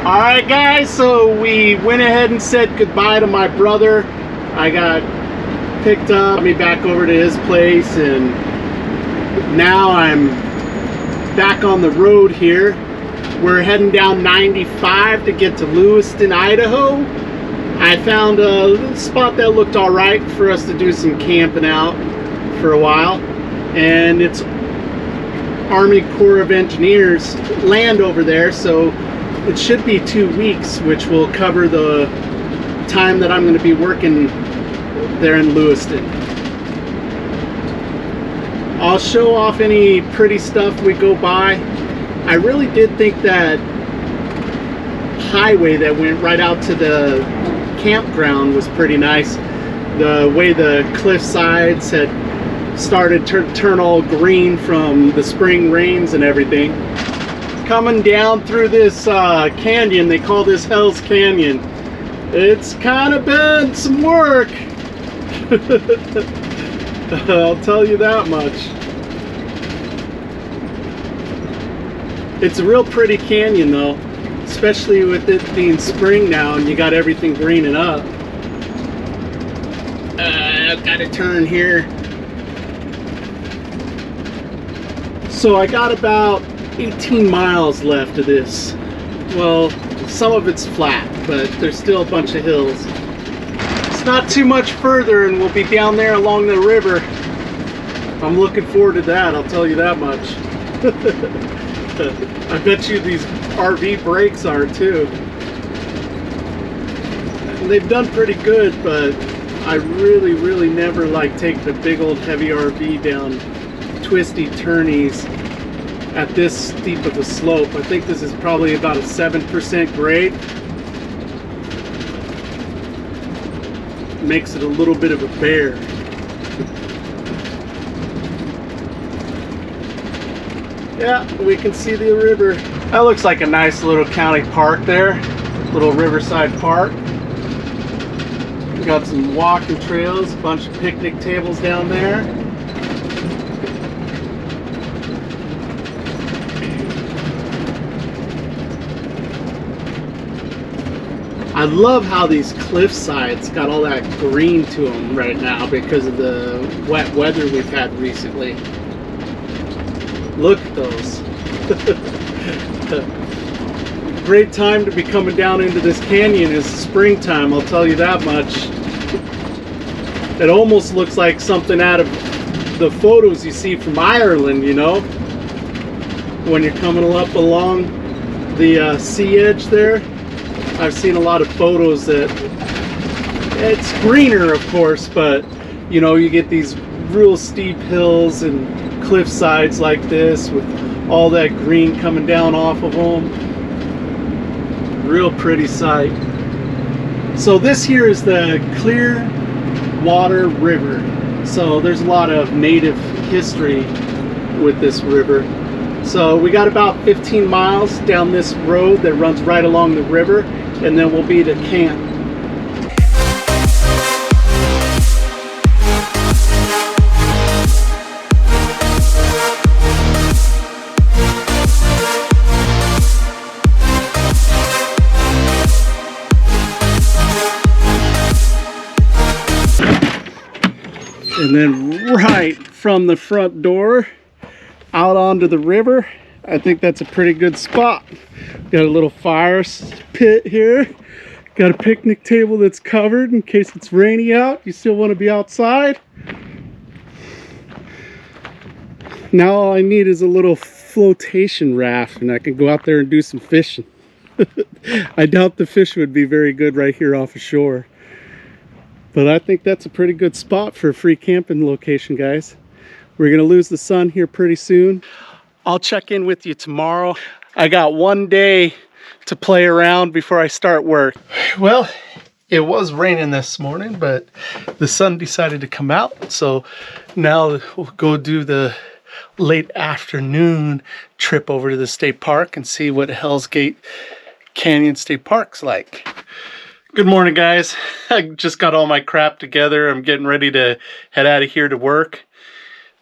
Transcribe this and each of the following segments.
Alright guys, so we went ahead and said goodbye to my brother. I got picked up, me back over to his place, and now I'm back on the road here. We're heading down 95 to get to Lewiston, Idaho. I found a spot that looked alright for us to do some camping out for a while, and it's Army Corps of Engineers land over there, so it should be 2 weeks, which will cover the time that I'm going to be working there in Lewiston. I'll show off any pretty stuff we go by. I really did think that highway that went right out to the campground was pretty nice. The way the cliff sides had started to turn all green from the spring rains and everything. Coming down through this canyon, they call this Hell's Canyon. It's kind of been some work. I'll tell you that much. It's a real pretty canyon though, especially with it being spring now and you got everything greening up. I've got to turn here. So I got about 18 miles left of this. Well, some of it's flat, but there's still a bunch of hills. It's not too much further and we'll be down there along the river. I'm looking forward to that, I'll tell you that much. I bet you these RV brakes are too. And they've done pretty good, but I really never like take the big old heavy RV down twisty turnies at this steep of a slope. I think this is probably about a 7% grade. Makes it a little bit of a bear. Yeah, we can see the river. That looks like a nice little county park there. Little riverside park. We got some walking trails, a bunch of picnic tables down there. I love how these cliff sides got all that green to them right now because of the wet weather we've had recently. Look at those. Great time to be coming down into this canyon is springtime, I'll tell you that much. It almost looks like something out of the photos you see from Ireland, you know? When you're coming up along the sea edge there. I've seen a lot of photos that it's greener, of course, but you know, you get these real steep hills and cliff sides like this with all that green coming down off of them. Real pretty sight. So this here is the Clearwater River. So there's a lot of native history with this river. So we got about 15 miles down this road that runs right along the river, and then we'll be to camp. And then right from the front door out onto the river, I think that's a pretty good spot. Got a little fire pit here. Got a picnic table that's covered in case it's rainy out. You still want to be outside. Now all I need is a little flotation raft and I can go out there and do some fishing. I doubt the fish would be very good right here off the shore. But I think that's a pretty good spot for a free camping location, guys. We're gonna lose the sun here pretty soon. I'll check in with you tomorrow. I got one day to play around before I start work. Well, it was raining this morning, but the sun decided to come out. So now we'll go do the late afternoon trip over to the state park and see what Hell's Gate Canyon State Park's like. Good morning, guys. I just got all my crap together. I'm getting ready to head out of here to work.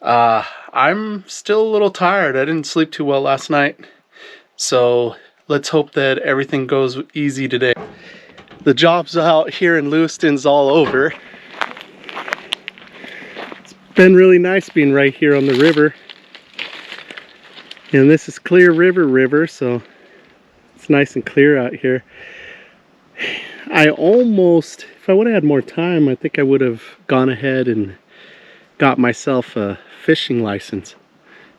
I'm still a little tired. I didn't sleep too well last night. So let's hope that everything goes easy today. The jobs out here in Lewiston's all over. It's been really nice being right here on the river. And this is Clear River, so it's nice and clear out here. I almost, if I would have had more time, I think I would have gone ahead and got myself a fishing license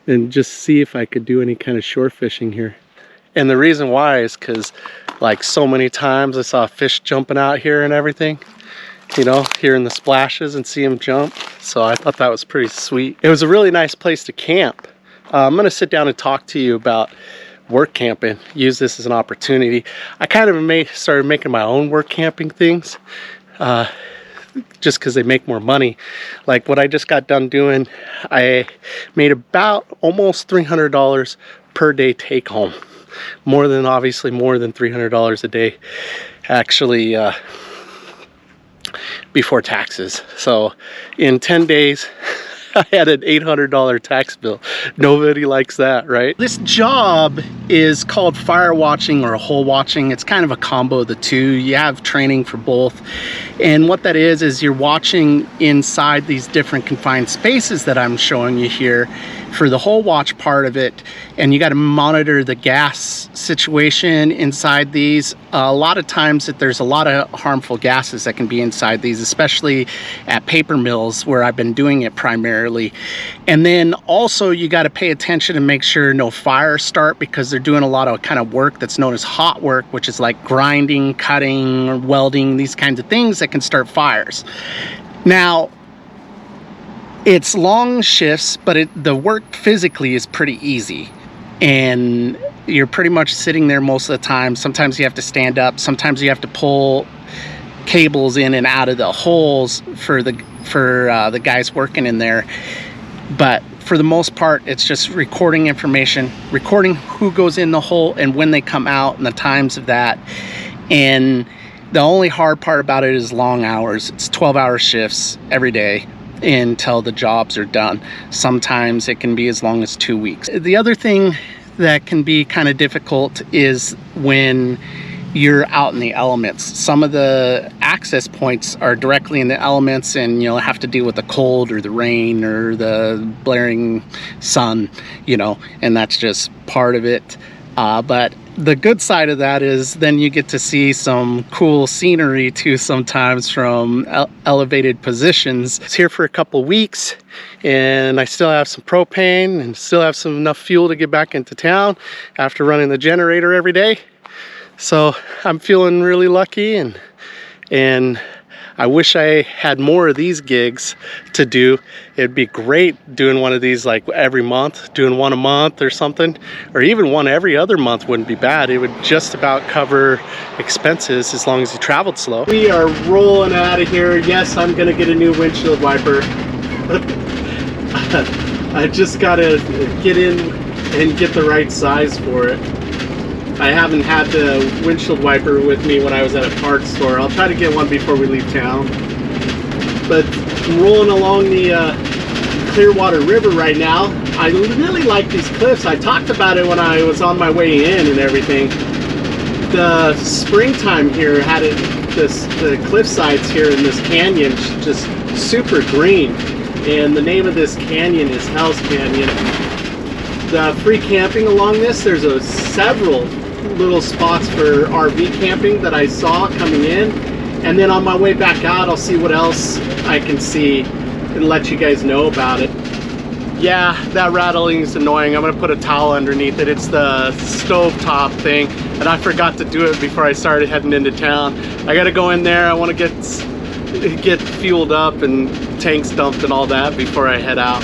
and just see if I could do any kind of shore fishing here. And the reason why is because, like, so many times I saw fish jumping out here and everything, you know, hearing the splashes and see them jump. So I thought that was pretty sweet. It was a really nice place to camp. I'm gonna sit down and talk to you about work camping, use this as an opportunity. I kind of started making my own work camping things, just because they make more money. Like what I just got done doing, I made about almost $300 per day take home. Obviously more than $300 a day, actually, before taxes. So in 10 days, I had an $800 tax bill. Nobody likes that, right? This job is called fire watching or hole watching. It's kind of a combo of the two. You have training for both. And what that is you're watching inside these different confined spaces that I'm showing you here for the hole watch part of it. And you got to monitor the gas situation inside these. A lot of times that there's a lot of harmful gases that can be inside these, especially at paper mills where I've been doing it primarily. And then also you got to pay attention and make sure no fires start, because they're doing a lot of kind of work that's known as hot work, which is like grinding, cutting, or welding, these kinds of things that can start fires. Now, it's long shifts, but the work physically is pretty easy. And you're pretty much sitting there most of the time. Sometimes you have to stand up. Sometimes you have to pull cables in and out of the holes for the guys working in there. But for the most part, it's just recording information, recording who goes in the hole and when they come out and the times of that. And the only hard part about it is long hours. It's 12-hour shifts every day until the jobs are done. Sometimes it can be as long as 2 weeks. The other thing that can be kind of difficult is when you're out in the elements. Some of the access points are directly in the elements, and you'll have to deal with the cold or the rain or the blaring sun, you know, and that's just part of it. But the good side of that is then you get to see some cool scenery too sometimes from elevated positions. It's here for a couple weeks, and I still have some propane and still have enough fuel to get back into town after running the generator every day. So I'm feeling really lucky, and I wish I had more of these gigs to do. It'd be great doing one of these like every month, doing one a month or something, or even one every other month wouldn't be bad. It would just about cover expenses as long as you traveled slow. We are rolling out of here. Yes, I'm gonna get a new windshield wiper. I just gotta get in and get the right size for it. I haven't had the windshield wiper with me when I was at a parts store. I'll try to get one before we leave town. But I'm rolling along the Clearwater River right now. I really like these cliffs. I talked about it when I was on my way in and everything. The springtime here had the cliff sides here in this canyon just super green. And the name of this canyon is Hell's Canyon. The free camping along this, there's several little spots for RV camping that I saw coming in, and then on my way back out I'll see what else I can see and let you guys know about it. Yeah, that rattling is annoying. I'm gonna put a towel underneath it. It's the stove top thing, and I forgot to do it before I started heading into town. I gotta go in there. I want to get fueled up and tanks dumped and all that before I head out.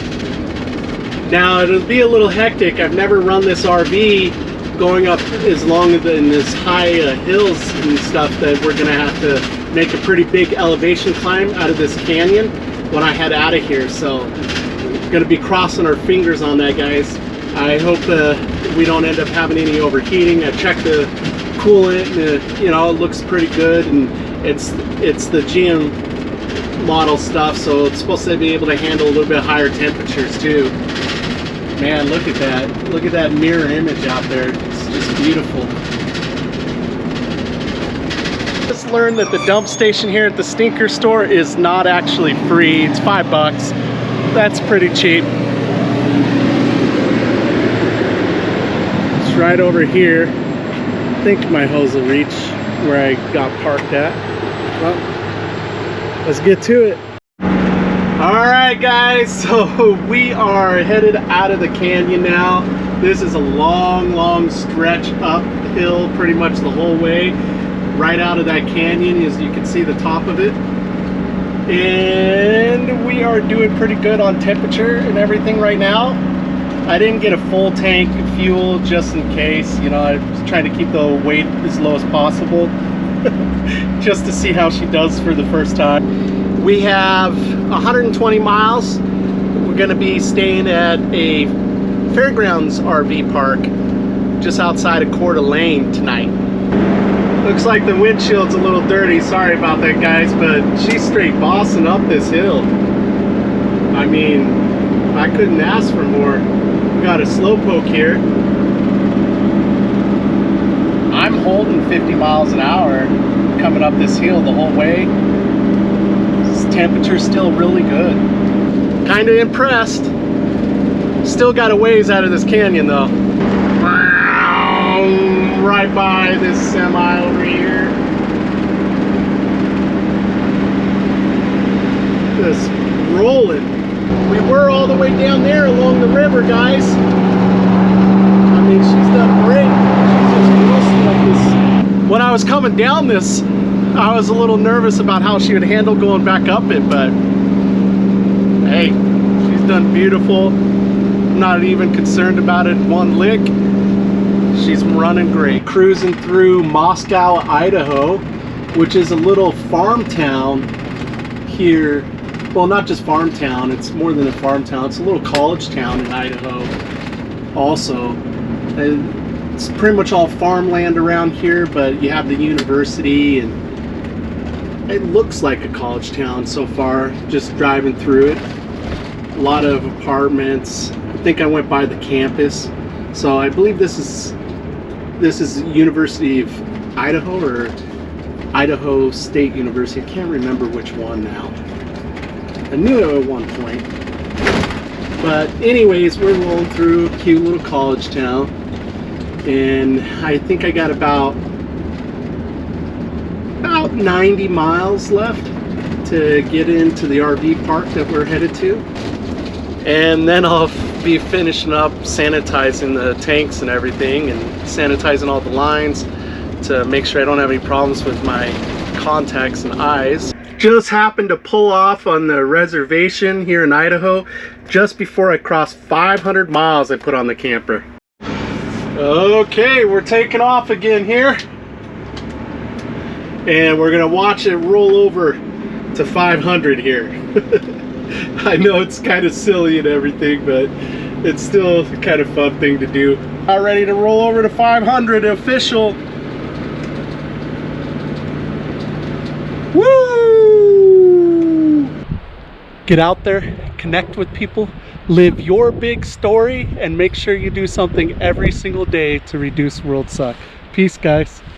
Now it'll be a little hectic. I've never run this RV going up as long as in this high hills and stuff, that we're gonna have to make a pretty big elevation climb out of this canyon when I head out of here. So gonna be crossing our fingers on that, guys. I hope we don't end up having any overheating. I checked the coolant and you know, it looks pretty good, and it's the GM model stuff, so it's supposed to be able to handle a little bit higher temperatures too. Man, look at that mirror image out there. It's just beautiful. Just learned that the dump station here at the Stinker store is not actually free. It's $5. That's pretty cheap. It's right over here. I think my hose will reach where I got parked at. Well, let's get to it. All right, guys, so we are headed out of the canyon now. This is a long stretch uphill pretty much the whole way right out of that canyon, as you can see the top of it. And we are doing pretty good on temperature and everything right now. I didn't get a full tank of fuel just in case, you know, I was trying to keep the weight as low as possible just to see how she does for the first time. We have 120 miles. We're gonna be staying at a fairgrounds RV park just outside of Coeur d'Alene tonight. Looks like the windshield's a little dirty. Sorry about that, guys, but she's straight bossing up this hill. I mean, I couldn't ask for more. We got a slowpoke here. I'm holding 50 miles an hour coming up this hill the whole way. This temperature's still really good. Kinda impressed. Still got a ways out of this canyon though. Right by this semi over here. Just rolling. We were all the way down there along the river, guys. I mean, she's done great. She's just roasting like this. When I was coming down this, I was a little nervous about how she would handle going back up it, but hey, she's done beautiful. I'm not even concerned about it one lick. She's running great. Cruising through Moscow, Idaho, which is a little farm town here. Well, not just farm town, it's more than a farm town. It's a little college town in Idaho also. And it's pretty much all farmland around here, but you have the university, and it looks like a college town so far, just driving through it. A lot of apartments. I think I went by the campus. So I believe this is University of Idaho or Idaho State University. I can't remember which one now. I knew it at one point. But anyways, we're rolling through a cute little college town. And I think I got about 90 miles left to get into the RV park that we're headed to. And then I'll be finishing up sanitizing the tanks and everything, and sanitizing all the lines to make sure I don't have any problems with my contacts and eyes. Just happened to pull off on the reservation here in Idaho just before I crossed 500 miles I put on the camper. Okay, we're taking off again here, and we're gonna watch it roll over to 500 here. I know it's kind of silly and everything, but it's still a kind of fun thing to do. All ready to roll over to 500 official. Woo! Get out there, connect with people, live your big story, and make sure you do something every single day to reduce world suck. Peace, guys.